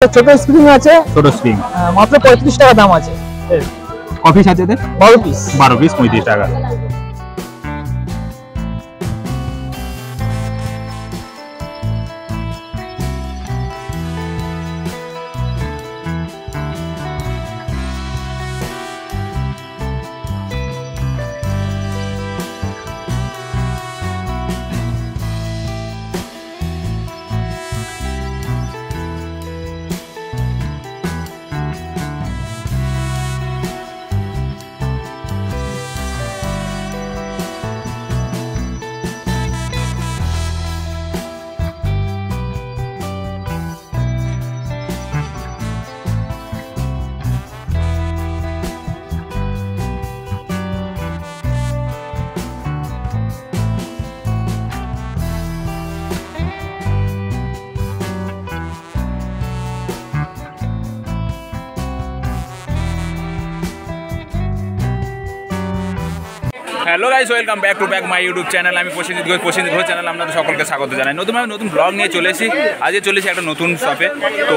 ছোট স্প্রিং আছে, ছোট স্প্রিং মাত্র 35 টাকা দাম আছে। কফি আছে 12 পিস 35 টাকা। Hello guys, welcome back to my YouTube channel. আমি প্রসেনজিৎ ঘোষ চ্যানেল আপনাদের সকলকে স্বাগত জানাই। নতুন ব্লগ নিয়ে চলে এসেছি। আজকে চলে এসেছি একটা নতুন শপে, তো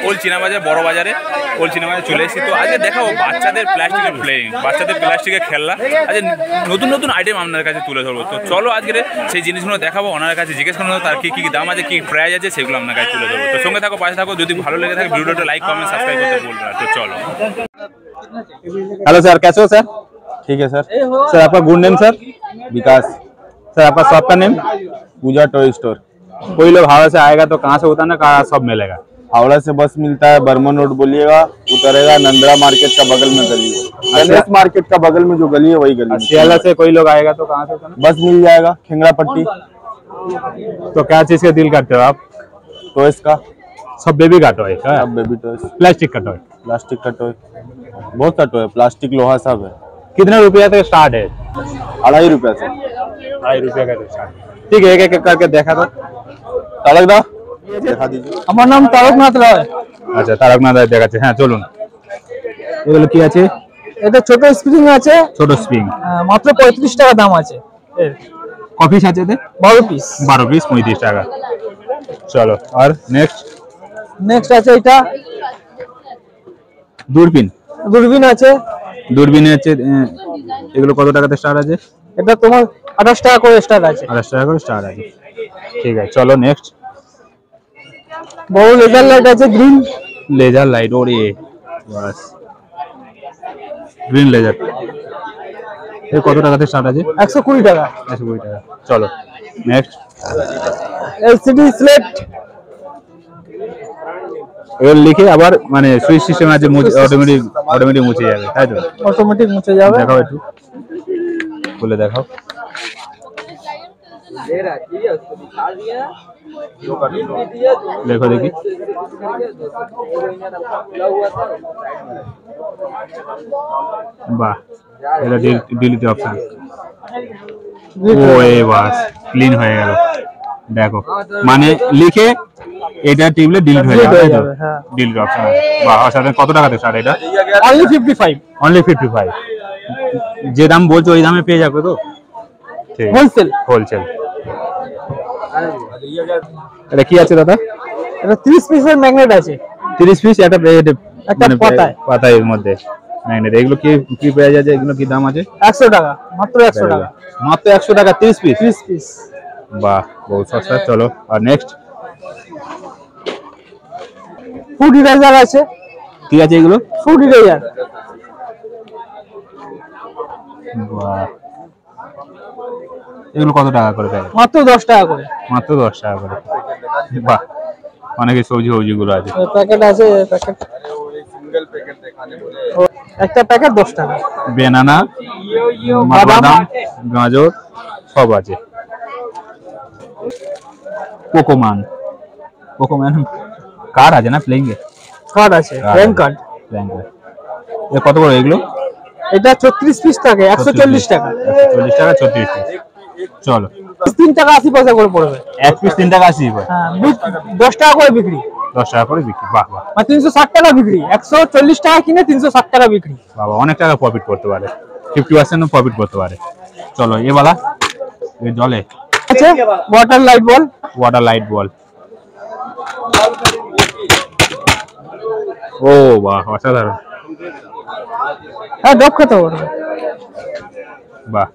ওল্ড চিনাবাজার বড় বাজারে ওল্ড চিনাবাজারে চলে এসেছি। তো আজকে দেখাবো বাচ্চাদের প্লাস্টিকের প্লেয়িং, বাচ্চাদের প্লাস্টিকের খেলনা। আজকে নতুন আইটেম আপনাদের কাছে তুলে ধরবো। তো চলো আজকে সেই জিনিসগুলো দেখাবো, ওনার কাছে জিজ্ঞেস করবো তার কী দাম আছে, কী প্রাইস আছে, সেগুলো আপনার কাছে তুলে ধরবো। তো সঙ্গে থাকো, পাশে থাকো। যদি ভালো লেগে থাকে ভিডিওটা লাইক কমেন্ট সাবস্ক্রাইব করতে ভুলবেন না। তো চলো। हेलो सर, कैसे हो सर? ठीक है सर। सर आपका गुड नेम सर? विकास। सर आपका शॉप का नेम? पूजा टॉय स्टोर। कोई लोग हावड़ा से आएगा तो कहाँ से उतरना, कहाँ सब मिलेगा? हावड़ा से बस मिलता है, बर्मन रोड बोलिएगा, उतरेगा नंदरा मार्केट का बगल में गली है, गणेश मार्केट का बगल में जो गली है वही गली। सियाला से कोई लोग आएगा तो कहाँ से उतरना? बस मिल जाएगा खेंगड़ा पट्टी। तो क्या चीज का डील करते हो आप? टॉयस का, सब बेबी का टॉय, सब बेबी टॉयस, प्लास्टिक का टॉय, प्लास्टिक का टॉय, बहुत सा टॉय, प्लास्टिक लोहा सब है। कितने रुपया तक स्टार्ट है? 2.5 रुपया से। 2.5 रुपया का स्टार्ट। ठीक है, एक एक करके देखा तो तारक दा দেখা দিয়েছে। আমার নাম তারকনাথ রায়। আচ্ছা, তারকনাথ রায় দেখাচ্ছে। হ্যাঁ চলুন। এগুলো কি আছে? এটা ছোট স্প্রিং আছে, ছোট স্প্রিং মাত্র 35 টাকা দাম আছে। কফি আছে 12 পিস 12 পিস 35 টাকা। চলো, আর নেক্সট আছে এটা দূরবীন আছে। দূরবীন আছে। এগুলো কত টাকাতে স্টার্ট আছে? এটা তোমার 28 টাকা করে স্টার্ট আছে। 28 টাকা করে স্টার্ট আছে। ঠিক আছে, চলো নেক্সট। বড় লেজার লাইট আছে, গ্রিন লেজার লাইট। ওরে বাস, গ্রিন লেজার। এই কত টাকাতে স্টার্ট আছে? 120 টাকা। 120 টাকা। চলো নেক্সট। LCD slate. এর লিখে আবার মানে সুইচ সিস্টেম আছে, অটোমেটিক মুছে যাবে, তাই তো? অটোমেটিক মুছে যাবে। দেখাও একটু খুলে দেখাও। দেখো দেখি। বাহ, এটা ডিলিট অপশন। ওয়ে বাস, ক্লিন হয়ে গেল। দেখো মানে লিখে এটা টিপলে ডিলিট হয়ে যাবে, তাই তো? Delete option. বাহ, সাথে কত টাকাতে স্টার্ট এটা? অনলি 55। অনলি 55। যে দাম বলছো ওই দামে পেয়ে যাবে তো? ঠিক, হোলসেল। এটা কি আছে দাদা? এটা 30 পিসের ম্যাগনেট আছে। 30 পিস একটা মানে পাতার মধ্যে ম্যাগনেট। এগুলো কি প্রাইস আছে? এগুলো কি দাম আছে? 100 টাকা, মাত্র 100 টাকা। মাত্র 100 টাকা 30 পিস। 30 পিস। বাহ, বহুত সস্তা। চলো, আর নেক্সট। ফুড ইরেজার আছে। কি আছে এগুলো? Food eraser. বাহ, এগুলো কত টাকা করে দেয়? মাত্র 10 টাকা করে। মাত্র 10 টাকা করে। বাহ, অনেক সবজি গুলো আছে। প্যাকেট আছে, প্যাকেট সিঙ্গেল প্যাকেট দেখানে বলে একটা প্যাকেট 10 টাকা। বেনানা, বাদাম, গাজর সব আছে। কোকোম্যান কার্ড আছে না? প্লেইং এ কার্ড আছে, ব্যাংক কার্ড। এ কত করে এগুলো? এটা 34 পিস থাকে, 140 টাকা। 140 টাকা 34 পিস। চলো, 3 টাকা 80 পয়সা করে পড়বে। এক পিস 3 টাকা 80 পয়সা। হ্যাঁ, 10 টাকা করে বিক্রি। 10 টাকা করে বিক্রি। বাহ বাহ, আর 360 টাকা বিক্রি। 140 টাকা কিনে 360 টাকা বিক্রি। বাবা, অনেক টাকা প্রফিট করতে পারে, 50% প্রফিট করতে পারে। চলো, এ বালা এ জলে আছে ওয়াটার লাইট বল। ও বাহ, অসাধারণ। হ্যাঁ ডব খেতে পারবে। বাহ,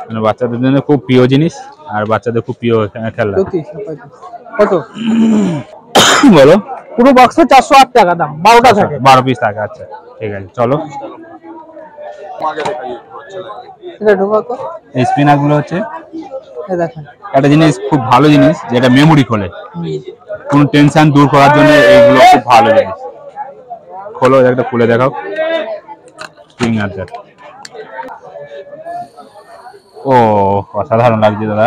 মানে বাচ্চাদের জন্য খুব প্রিয় জিনিস, আর বাচ্চাদের খুব প্রিয় খেলনা। কত বলো। পুরো বক্সে 408 টাকা দাম, 12টা থাকে। 12 পিস থাকে, আচ্ছা ঠিক আছে চলো। आगे दिखाइए तो अच्छा लगेगा। এটা ঢোকা তো, এই স্পিনার গুলো হচ্ছে এই দেখেন। একটা জিনিস, খুব ভালো জিনিস, যেটা মেমোরি খোলে, কোনো টেনশন দূর করার জন্য এইগুলো খুব ভালো জিনিস। খোলো, একটা খুলে দেখাও। স্প্রিং আছে। ও অসাধারণ লাগছে দাদা,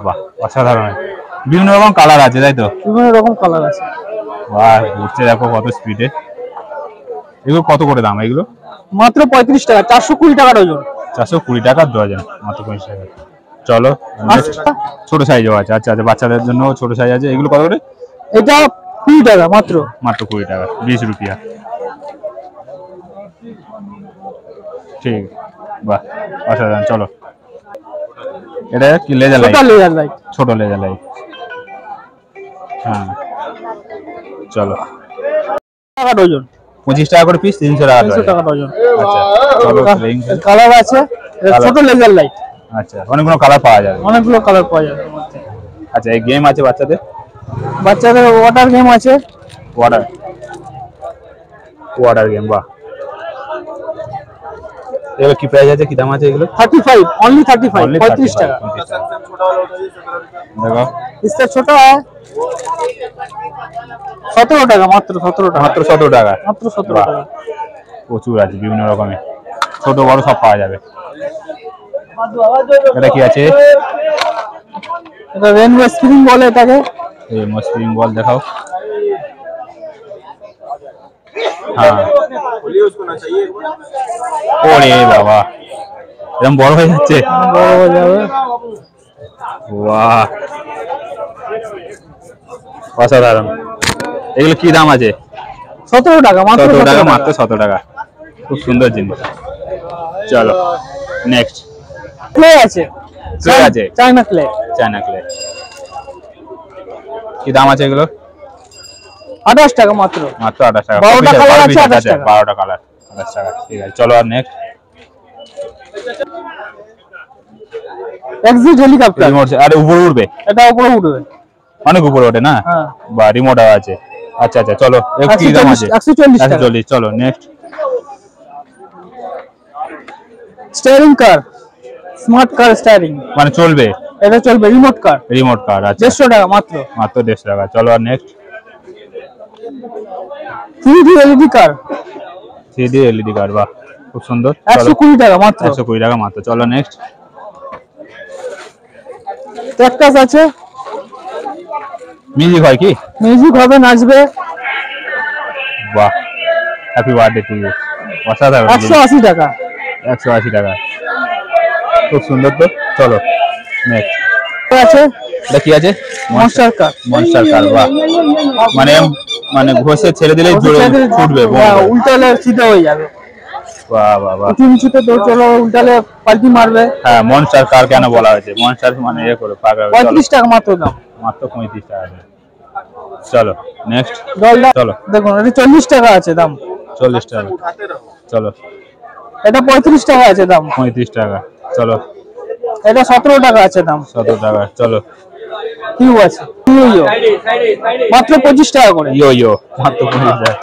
বাহ অসাধারণ। বিভিন্ন রকম কালার আছে তাই তো? বিভিন্ন রকম কালার আছে। বাহ, ঘুরছে দেখো কত স্পিডে। এগুলো কত করে দাম এগুলো? মাত্র 35 টাকা, 420 টাকা ডজন। 420 টাকা ডজন, মাত্র 35 টাকা। চলো ছোট সাইজও আছে, আচ্ছা আচ্ছা, বাচ্চাদের জন্য ছোট সাইজ আছে। এগুলো কত করে? এটা 20 টাকা মাত্র। মাত্র 20 টাকা, 20 রুপিয়া। ঠিক, বাহ অসাধারণ। চলো, এটা কি লেজার লাইট? ছোট লেজার লাইট। ছোট লেজার লাইট, হ্যাঁ চলো। টাকা ডজন। 25 টাকা করে পিস, 300 টাকা 300 টাকা ডজন। আচ্ছা চলো, playing set। কালার আছে, এটা ছোট লেজার লাইট। আচ্ছা, অনেকগুলো কালার পাওয়া যাবে। অনেকগুলো কালার পাওয়া যাবে। আচ্ছা, এই গেম আছে বাচ্চাদের? বাচ্চাদের ওয়াটার গেম আছে। ওয়াটার গেম, বাহ। এগুলো কি প্রাইস আছে, কি দাম আছে এগুলো? 35, অনলি 35, Only 35 টাকা। 35 টাকা। छोटा वाला उठाइए 17 रुपये। দেখো, इससे छोटा है 17 টাকা, মাত্র 17 টাকা। মাত্র 17 টাকা। মাত্র 17 বাহ, টাকা। প্রচুর আছে, বিভিন্ন রকমের, ছোট বড় সব পাওয়া যাবে। এটা কি আছে? এটা রেনবো স্প্রিং বলে এটাকে। এই স্প্রিং বল দেখাও। হ্যাঁ, खोलिए उसको ना चाहिए। ওরে বাবা, এরকম বড় হয়ে যাচ্ছে। বড় হয়ে যাবে। বাহ, অসাধারণ। এগুলো কি দাম আছে? 17 টাকা, মাত্র 17 টাকা, 17 মাত্র 17 টাকা। খুব সুন্দর জিনিস। চলো নেক্সট। ক্লে আছে। ক্লে আছে, চায়না ক্লে। China clay. কি দাম আছে এগুলো? 28 টাকা মাত্র। মাত্র 28 টাকা। 12টা কালার আছে, 28 টাকা। 12টা কালার, 28 টাকা। ঠিক আছে চলো, আর নেক্সট। Exit helicopter. রিমোট, আরে উপরে উঠবে? এটা উপরে উঠবে। অনেক উপরে ওঠে না? হ্যাঁ। বা রিমোট আছে। আচ্ছা আচ্ছা চলো, এর কি দাম আছে? 140 টাকা। 140। চলো নেক্সট। স্টিয়ারিং কার, স্মার্ট কার স্টিয়ারিং। মানে চলবে? এটা চলবে, রিমোট কার। রিমোট কার, আচ্ছা 150 টাকা মাত্র। মাত্র 150 টাকা। চলো, আর নেক্সট। 3D এলইডি কার, 3D এলইডি কার, বাহ খুব সুন্দর। চলো, 120 টাকা মাত্র। 120 টাকা মাত্র। চলো নেক্সট। ক্যাকটাস আছে। মিউজিক হয় কি? মিউজিক হবে, নাচবে। বাহ, হ্যাপি বার্থডে টু ইউ। অসাধারণ। 180 টাকা। 180 টাকা, খুব সুন্দর তো। চলো নেক্সট। আছে, এটা কি আছে? মনস্টার কার। মনস্টার কার, বাহ। মানে মানে ঘষে ছেড়ে দিলেই জোরে ফুটবে, উল্টালে সিধা হয়ে যাবে। বাহ বাহ বাহ। নিচুতে তো চলো, উল্টালে পাল্টি মারবে। হ্যাঁ, মনস্টার কার কেন বলা হয়েছে? মনস্টার মানে এ করে পাগল। 35 টাকা মাত্র দাম। মাত্র 35 টাকা। চলো নেক্সট। চলো, দেখুন এটা 40 টাকা আছে দাম। 40 টাকা। চলো, এটা 35 টাকা আছে দাম। 35 টাকা। চলো, এটা 17 টাকা আছে দাম। 17 টাকা। চলো, কিউ আছে, ইয়ো মাত্র 25 টাকা করে। ইয়ো ইয়ো মাত্র 25 টাকা।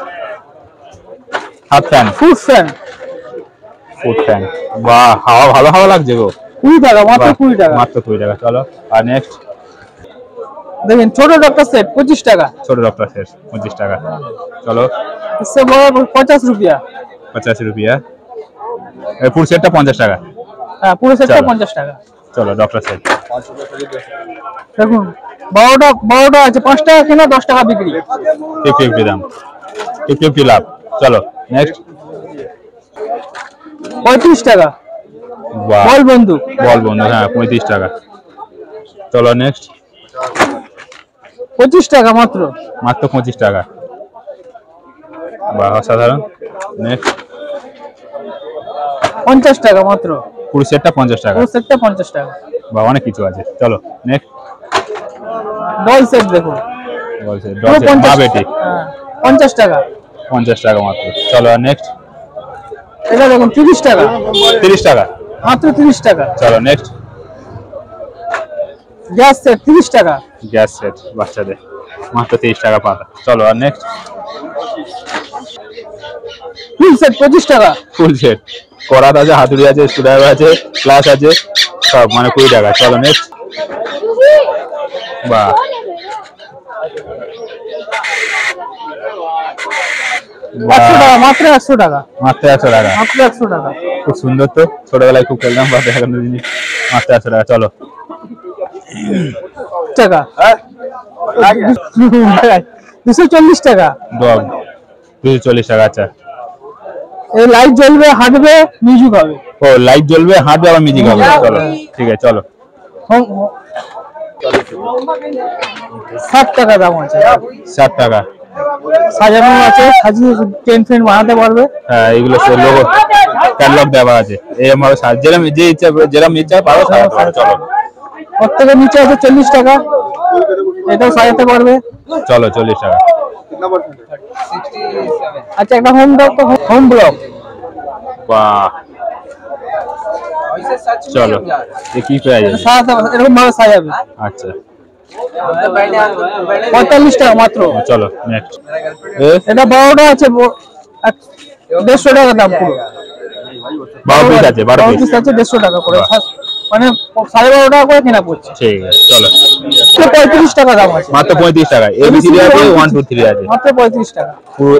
হাত fan, food fan. Food fan, বাহ, হাওয়া ভালো হাওয়া লাগছে গো। 20 টাকা, মাত্র 20 টাকা। মাত্র 20 টাকা। চলো, আর নেক্সট। দেখেন ছোট ডক্টর সেট 25 টাকা। ছোট ডক্টর সেট 25 টাকা। চলো, इससे बड़ा 50 रुपया। 50 রুপিয়া। এই ফুল সেটটা 50 টাকা। হ্যাঁ, পুরো সেটটা চলো। 50 টাকা। চলো, ডক্টর সেট। 5 रुपये खरीदे। দেখুন 12টা আছে, 5 টাকা কিনা 10 টাকা বিক্রি। 50 দাম, 50 লাভ। চলো নেক্সট। 35 টাকা। বাহ, বল বন্দুক। বল বন্ধু, হ্যাঁ 35 টাকা। চলো নেক্সট। 25 টাকা মাত্র। মাত্র 25 টাকা। বাহ, অসাধারণ। নেক্সট। 50 টাকা মাত্র। পুরো সেটটা 50 টাকা। পুরো সেটটা 50 টাকা। বা অনেক কিছু আছে। চলো নেক্সট। ডল সেট দেখুন, বলছে পুরো 50 মা বেটি, হ্যাঁ, 50 টাকা। 50 টাকা মাত্র। চলো আর নেক্সট। এটা দেখুন 30 টাকা, 30 টাকা, মাত্র 30 টাকা। চলো নেক্সট। গ্যাস সেট 30 টাকা, গ্যাস সেট বাচ্চাদের মাত্র 30 টাকা পাতা। চলো আর নেক্সট। ফুল সেট 25 টাকা। ফুল সেট, করাত আছে, হাতুড়ি আছে, স্ক্রুড্রাইভার আছে, প্লাস আছে, সব মানে 20 টাকা। চলো নেক্সট। বাহ, বাহ, 100 টাকা, মাত্র 100 টাকা, মাত্র 100 টাকা। মাত্র 100 টাকা। খুব সুন্দর তো, ছোটবেলায় খুব খেলতাম বা দেখানো জিনিস। মাত্র 100 টাকা। চলো টাকা 240 টাকা। ডগ 240 টাকা। আচ্ছা, এই লাইট জ্বলবে, হাঁটবে, মিউজিক হবে। ও লাইট জ্বলবে, হাঁটবে, আবার মিউজিক হবে। চলো ঠিক আছে, চলো। 60 টাকা দাম আছে। 60 টাকা। সাজানো আছে, সাজিয়ে টেন ফ্রেন বানাতে পারবে। হ্যাঁ, এগুলো সব লোগো ক্যাটালগ দেওয়া আছে। এরকম ভাবে যেরকম যে ইচ্ছা, যেরকম ইচ্ছা পারো সাজাতে পারো। চলো প্রত্যেকের নিচে আছে 40 টাকা, এটাও সাজাতে পারবে। চলো 40 টাকা। আচ্ছা, একটা হোম ব্লক, হোম ব্লক। বাহ, চলো এ কি প্রাইস আছে? সাজাতে এরকম ভাবে সাজাবে। আচ্ছা 45 টাকা মাত্র। চলো নেক্সট। এটা 12টা আছে, 150 টাকা দাম পুরো। 12 পিস আছে, 12 পিস। পিস আছে 150 টাকা করে, মানে 12.5 টাকা করে কেনা পড়ছে। ঠিক আছে, চলো 35 টাকা দাম আছে, মাত্র 35 টাকা। এবিসিডি আছে, 1 2 3 আছে, মাত্র 35 টাকা পুরো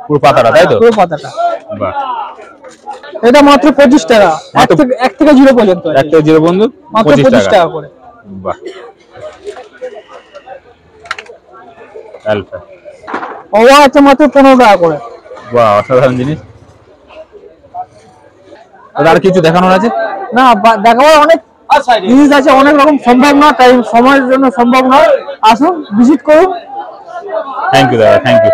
পুরো পাতাটা, তাই তো? পুরো পাতাটা। বাহ, এটা মাত্র 25 টাকা, মাত্র 1 থেকে 0 পর্যন্ত আছে। একটা জিরো বন্ধু, মাত্র 25 25 টাকা। টাকা করে। বাহ, আলফা। ওয়া আছে মাত্র 15 টাকা করে। বাহ, অসাধারণ জিনিস। আর কিছু দেখানোর আছে? না, দেখাবার অনেক জিনিস আছে, অনেক রকম, সম্ভব না, টাইম সময়ের জন্য সম্ভব না। আসুন, ভিজিট করুন। থ্যাংক ইউ দাদা, থ্যাংক ইউ।